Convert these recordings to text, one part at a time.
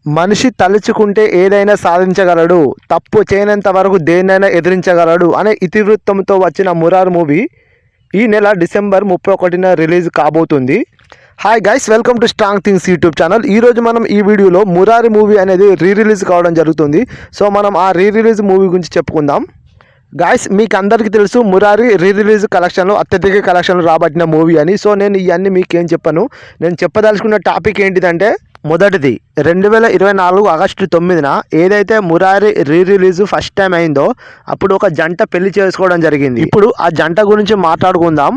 మనిషి తలుచుకుంటే ఏదైనా సాధించగలడు, తప్పు చేయనంత వరకు దేన్నైనా ఎదిరించగలడు అనే ఇతివృత్తంతో వచ్చిన మురారి మూవీ ఈ నెల డిసెంబర్ 31న రిలీజ్ కాబోతుంది. Hi guys, welcome to strong things YouTube channel. ఈరోజు మనం ఈ వీడియోలో మురారి మూవీ అనేది రిలీజ్ కావడం జరుగుతుంది. సో మనం ఆ రిలీజ్ మూవీ గురించి చెప్పుకుందాం. గాయస్, మీకు అందరికీ తెలుసు మురారి రిలీజ్ కలెక్షన్లో అత్యధిక కలెక్షన్లు రాబట్టిన మూవీ అని. సో నేను ఇవన్నీ మీకేం చెప్పను. నేను చెప్పదలుచుకున్న టాపిక్ ఏంటిదంటే, మొదటిది 2024 ఆగస్టు 9న ఏదైతే మురారి రిలీజ్ ఫస్ట్ టైం అయిందో అప్పుడు ఒక జంట పెళ్లి చేసుకోవడం జరిగింది. ఇప్పుడు ఆ జంట గురించి మాట్లాడుకుందాం.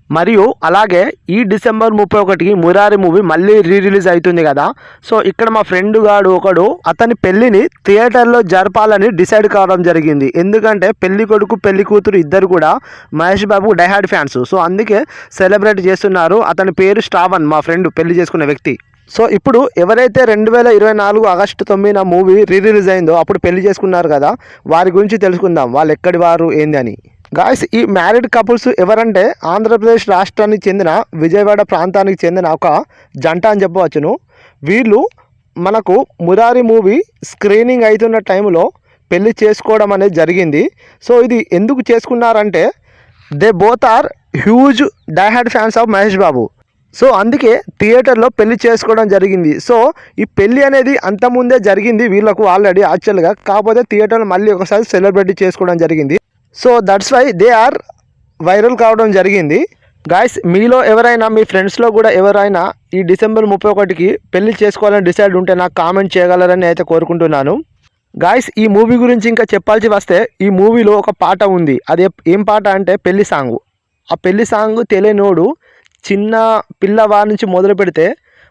మరియు అలాగే ఈ డిసెంబర్ 31కి మురారి మూవీ మళ్ళీ రిలీజ్ అవుతుంది కదా. సో ఇక్కడ మా ఫ్రెండ్ గాడు ఒకడు అతని పెళ్ళిని థియేటర్లో జరపాలని డిసైడ్ కావడం జరిగింది. ఎందుకంటే పెళ్లి కొడుకు పెళ్లి కూతురు ఇద్దరు కూడా Mahesh Babu die-hard fans. So అందుకే సెలబ్రేట్ చేస్తున్నారు. అతని పేరు శ్రావణ్, మా ఫ్రెండ్ పెళ్లి చేసుకున్న వ్యక్తి. సో ఇప్పుడు ఎవరైతే 2024 ఆగస్టు 9న మూవీ రిలీజ్ అయిందో అప్పుడు పెళ్లి చేసుకున్నారు కదా, వారి గురించి తెలుసుకుందాం. వాళ్ళు ఎక్కడి వారు ఏంది అని. గాయస్, ఈ మ్యారీడ్ కపుల్స్ ఎవరంటే ఆంధ్రప్రదేశ్ రాష్ట్రానికి చెందిన విజయవాడ ప్రాంతానికి చెందిన ఒక జంట అని చెప్పవచ్చును. వీళ్ళు మనకు మురారి మూవీ స్క్రీనింగ్ అవుతున్న టైంలో పెళ్లి చేసుకోవడం అనేది జరిగింది. సో ఇది ఎందుకు చేసుకున్నారంటే, they both are huge diehard fans of Mahesh Babu. So అందుకే థియేటర్లో పెళ్లి చేసుకోవడం జరిగింది. సో ఈ పెళ్లి అనేది అంతకుముందే జరిగింది వీళ్ళకు ఆల్రెడీ యాక్చువల్గా, కాకపోతే థియేటర్లో మళ్ళీ ఒకసారి సెలబ్రేట్ చేసుకోవడం జరిగింది. So that's why they are viral కావడం జరిగింది. గాయస్, మీలో ఎవరైనా మీ ఫ్రెండ్స్లో కూడా ఎవరైనా ఈ డిసెంబర్ 31కి పెళ్లి చేసుకోవాలని డిసైడ్ ఉంటే నాకు కామెంట్ చేయగలరని అయితే కోరుకుంటున్నాను. గాయస్, ఈ మూవీ గురించి ఇంకా చెప్పాల్సి వస్తే, ఈ మూవీలో ఒక పాట ఉంది. అది ఏం పాట అంటే పెళ్లి సాంగ్. ఆ పెళ్లి సాంగ్ తెలియనోడు చిన్న పిల్లవాడి నుంచి మొదలు పెడితే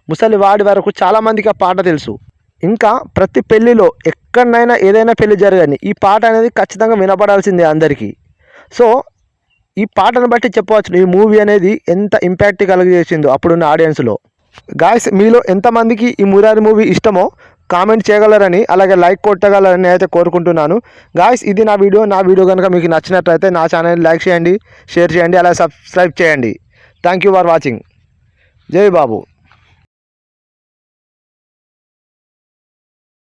ముసలి వాడి వరకు చాలామందికి ఆ పాట తెలుసు. ఇంకా ప్రతి పెళ్ళిలో ఎక్కడైనా ఏదైనా పెళ్లి జరగని ఈ పాట అనేది ఖచ్చితంగా వినపడాల్సిందే అందరికీ. సో ఈ పాటను బట్టి చెప్పవచ్చు ఈ మూవీ అనేది ఎంత ఇంపాక్ట్ కలిగజేసిందో అప్పుడున్న ఆడియన్స్లో. గాయస్, మీలో ఎంతమందికి ఈ మురారి మూవీ ఇష్టమో కామెంట్ చేయగలరని, అలాగే లైక్ కొట్టగలరని అయితే కోరుకుంటున్నాను. గాయస్, ఇది నా వీడియో కనుక మీకు నచ్చినట్లయితే నా ఛానల్ లైక్ చేయండి, షేర్ చేయండి, అలాగే సబ్స్క్రైబ్ చేయండి. Thank you for watching. జై బాబు.